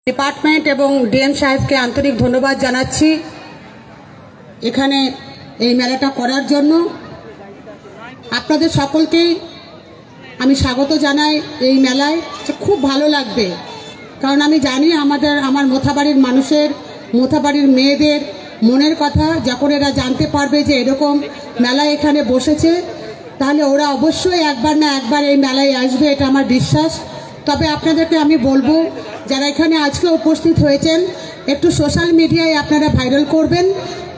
Department এবং DM সাহেবকে আন্তরিক ধন্যবাদ জানাচ্ছি এখানে এই মেলাটা করার জন্য। আপনাদের সকলকেই আমি স্বাগত জানাই এই মেলায়। খুব ভালো লাগবে, কারণ আমি জানি আমার মোথাবাড়ির মানুষের, মোথাবাড়ির মেয়েদের মনের কথা। যখন এরা জানতে পারবে যে এরকম মেলা এখানে বসেছে, তাহলে ওরা অবশ্যই একবার না একবার এই মেলায় আসবে, এটা আমার বিশ্বাস। তবে আপনাদেরকে আমি বলবো, যারা এখানে আজকে উপস্থিত হয়েছেন, একটু সোশ্যাল মিডিয়ায় আপনারা ভাইরাল করবেন,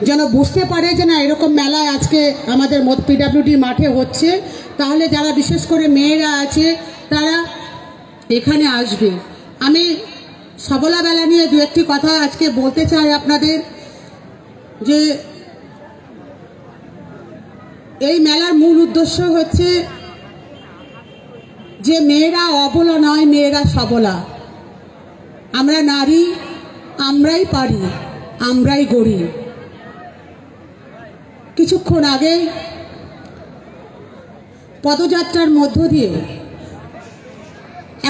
যেন বুঝতে পারে যে না এরকম মেলায় আজকে আমাদের পিডব্লিউডি মাঠে হচ্ছে। তাহলে যারা বিশেষ করে মেয়েরা আছে তারা এখানে আসবে। আমি সবলা মেলা নিয়ে দু একটি কথা আজকে বলতে চাই আপনাদের, যে এই মেলার মূল উদ্দেশ্য হচ্ছে যে মেয়েরা অবলা নয়, মেয়েরা সবলা। আমরা নারী, আমরাই পারি, আমরাই গড়ি। কিছুক্ষণ আগে পদযাত্রার মধ্য দিয়ে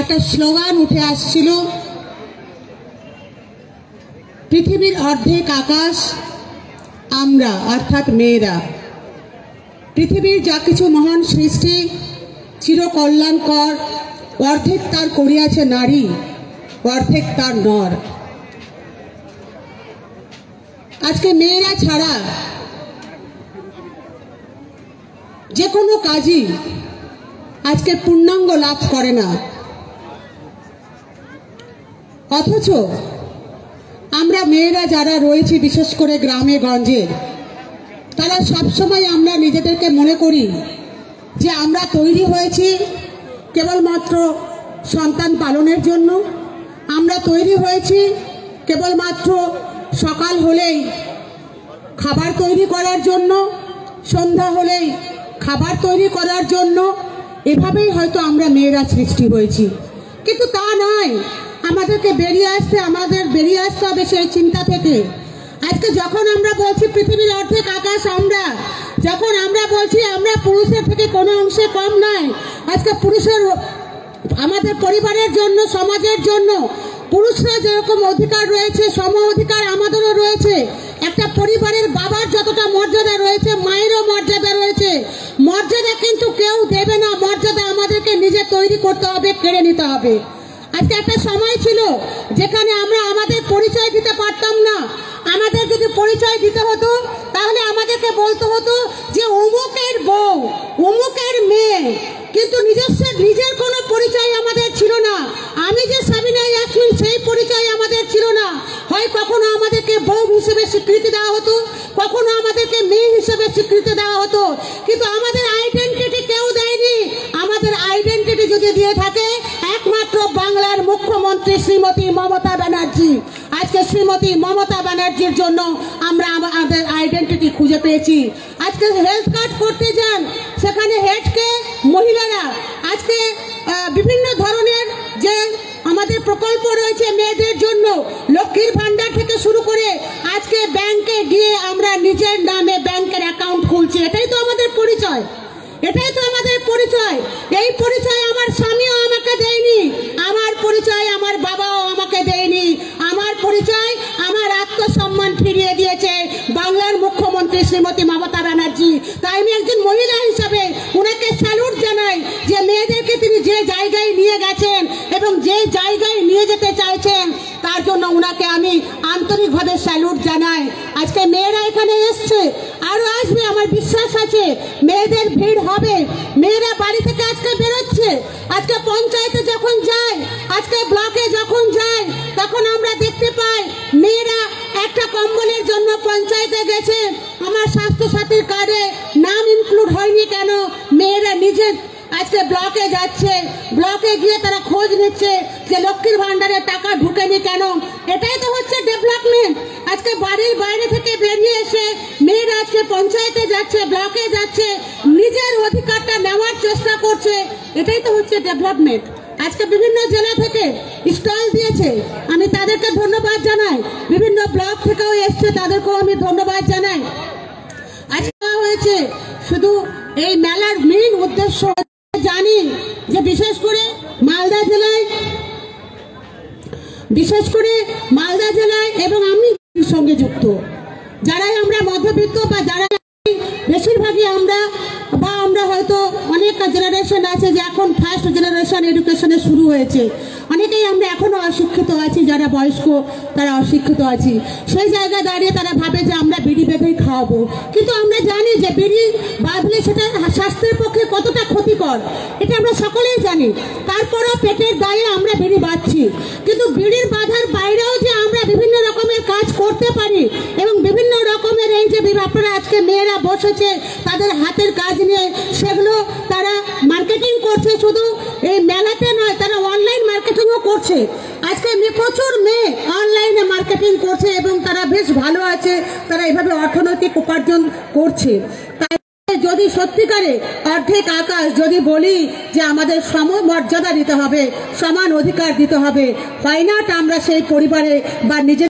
একটা স্লোগান উঠে আসছিল, পৃথিবীর অর্ধেক আকাশ আমরা, অর্থাৎ মেয়েরা। পৃথিবীর যা কিছু মহান সৃষ্টি চিরকল্যাণকর, অর্ধেক তার করিয়াছে নারী, অর্ধেক তার নর। আজকে মেয়েরা ছাড়া যে কোনো কাজই আজকে পূর্ণাঙ্গ লাভ করে না। অথচ আমরা মেয়েরা যারা রয়েছি, বিশেষ করে গ্রামে গঞ্জে, তারা সবসময় আমরা নিজেদেরকে মনে করি যে আমরা তৈরি হয়েছি কেবলমাত্র সন্তান পালনের জন্য। আমরা তৈরি হয়েছি কেবলমাত্র সকাল হলেই খাবার তৈরি করার জন্য, সন্ধ্যা হলেই খাবার তৈরি করার জন্য। এভাবেই হয়তো আমরা মেয়েরা সৃষ্টি হয়েছি, কিন্তু তা নয়। আমাদেরকে বেরিয়ে আসতে হবে সেই চিন্তা থেকে। আজকে যখন আমরা বলছি পৃথিবীর অর্ধেক আকাশ আমরা, যখন আমরা বলছি আমরা পুরুষের থেকে কোনো অংশে কম নয়, আজকে পুরুষের আমাদের পরিবারের জন্য, সমাজের জন্য পুরুষরা যেরকম অধিকার রয়েছে, সম অধিকার আমাদেরও রয়েছে। একটা পরিবারের বাবার যতটা মর্যাদা রয়েছে, মায়েরও মর্যাদা রয়েছে। মর্যাদা কিন্তু কেউ দেবে না, মর্যাদা আমাদেরকে নিজে তৈরি করতে হবে, কেড়ে নিতে হবে। আজকে একটা সময় ছিল যেখানে আমরা আমাদের পরিচয় দিতে পারতাম না। আমাদের যদি পরিচয় দিতে হতো, তাহলে আমাদেরকে বলতে হতো যে অমুকের বউ, অমুকের মেয়ে, কিন্তু নিজের কোনো পরিচয় আমাদের ছিল না। আমি যে সাবিনা ইয়াসমিন, সেই পরিচয় আমাদের ছিল না। হয় কখনো আমাদেরকে বউ হিসেবে স্বীকৃতি দেওয়া হতো, কখনো আমাদেরকে মেয়ে হিসেবে স্বীকৃতি দেওয়া হতো, কিন্তু আমাদের আইডেন্টিটি কেউ দেয়নি। আমাদের আইডেন্টিটি যদি দিয়ে থাকে একমাত্র বাংলার মুখ্যমন্ত্রী শ্রীমতী মমতা ব্যানার্জি। আজকে শ্রীমতী মমতা ব্যানার্জির জন্য আমরা আমাদের আইডেন্টিটি খুঁজে পেয়েছি। আজকে হেলথ কার্ড করতে যান, সেখানে হেডকে মহিলারা। আজকে বিভিন্ন ধরনের যে আমাদের প্রকল্প রয়েছে মেয়েদের জন্য, লক্ষ্মীর ভান্ডার থেকে শুরু করে আজকে ব্যাংকে গিয়ে আমরা নিজের নামে ব্যাংকের অ্যাকাউন্ট খুলছি। এটাই তো আমাদের পরিচয়, এটাই তো আমাদের পরিচয়। এই পরিচয় আমার স্বামীও আমাকে দেয়নি, আমার পরিচয় আমার বাবাও আমাকে দেয়নি। আমার পরিচয়, আমার আত্মসম্মান ফিরিয়ে দিয়েছে বাংলার মুখ্যমন্ত্রী শ্রীমতী মমতা ব্যানার্জি। তাই আমি একজন মহিলা হিসাবে ওনাকে স্যালুট জানাই, যে মেয়েদেরকে তিনি যে জায়গায় নিয়ে গেছেন এবং যে জায়গায় নিয়ে যেতে চাইছেন, তার জন্য ওনাকে আমি আন্তরিকভাবে স্যালুট জানাই। আজকে মেয়েরা এখানে এসছে, আরো আসবে, আমার বিশ্বাস আছে। মেয়েদের ভিড় হবে, মেয়েরা বাড়ি থেকে আজকে বেরোচ্ছে। আজকে পঞ্চায়েতে যখন যায়, আজকে ব্লকে যখন যায়, তখন আমরা দেখতে পাই মেয়েরা একটা কম্বলের জন্য পঞ্চায়েতে গেছে। আমার স্বাস্থ্য সাথীর কার্ডে নাম ইনক্লুড হয়নি কেন? মেয়েরা নিজে আজকে ব্লকে যাচ্ছে, ব্লকে গিয়ে তারা খোঁজ নিচ্ছে যে লক্ষ্মীর ভান্ডারে টাকা ঢুকেনি কেন। এটাই তো হচ্ছে ডেভেলপমেন্ট। আজকে বাড়ির বাইরে থেকে বেরিয়ে এসে মেয়েরা আজকে পঞ্চায়েতে যাচ্ছে, ব্লকে যাচ্ছে, নিজের অধিকারটা নেওয়ার চেষ্টা করছে। এটাই তো হচ্ছে ডেভেলপমেন্ট। আজকে বিভিন্ন জেলা থেকে স্টল দিয়েছে, আমি তাদেরকে ধন্যবাদ জানাই। বিভিন্ন ব্লক থেকেও এসছে, তাদেরকেও আমি ধন্যবাদ জানাই। আজকে হয়েছে শুধু এই মেলার মেইন উদ্দেশ্য, জানি যে বিশেষ করে মালদা জেলায় বিশেষ করে মালদা জেলায় এবং আমি সঙ্গে যুক্ত যারাই আমরা মধ্যবিত্ত বা যারা বেশিরভাগই আমরা হয়তো অনেক জেনারেশন আছে যে এখন ফার্স্ট জেনারেশন এডুকেশনে শুরু হয়েছে, অনেকেই আমরা এখনো অশিক্ষিত আছি, যারা বয়স্ক তারা অশিক্ষিত আছি। সেই জায়গায় দাঁড়িয়ে তারা ভাবে যে আমরা বিড়ি বেঁধেই খাওয়াবো, কিন্তু আমরা জানি যে বিড়ি বাঁধলে সেটা স্বাস্থ্যের পক্ষে কতটা ক্ষতিকর এটা আমরা সকলেই জানি। তারপরও পেটের দায়ে আমরা বিড়ি বাঁধছি, কিন্তু বিড়ির বাঁধার বাইরেও যে আমরা বিভিন্ন রকমের কাজ করতে পারি এবং বিভিন্ন রকমের এই যে আপনারা আজকে মেয়েরা বসেছে তাদের হাতের কাজ নিয়ে সেগুলো তারা মার্কেটিং করছে, শুধু এই মেলাতে নয় তারা অনলাইন মার্কেটিংও করছে। আজকে প্রচুর মেয়ে অনলাইনে মার্কেটিং করছে এবং তারা বেশ ভালো আছে, তারা এভাবে অর্থনৈতিক উপার্জন করছে। তাই যদি সত্যিকারে অর্ধেক আকাশ যদি বলি যে আমাদের সমমর্যাদা দিতে হবে, সমান অধিকার দিতে হবে, হয় না আমরা সেই পরিবারে বা নিজের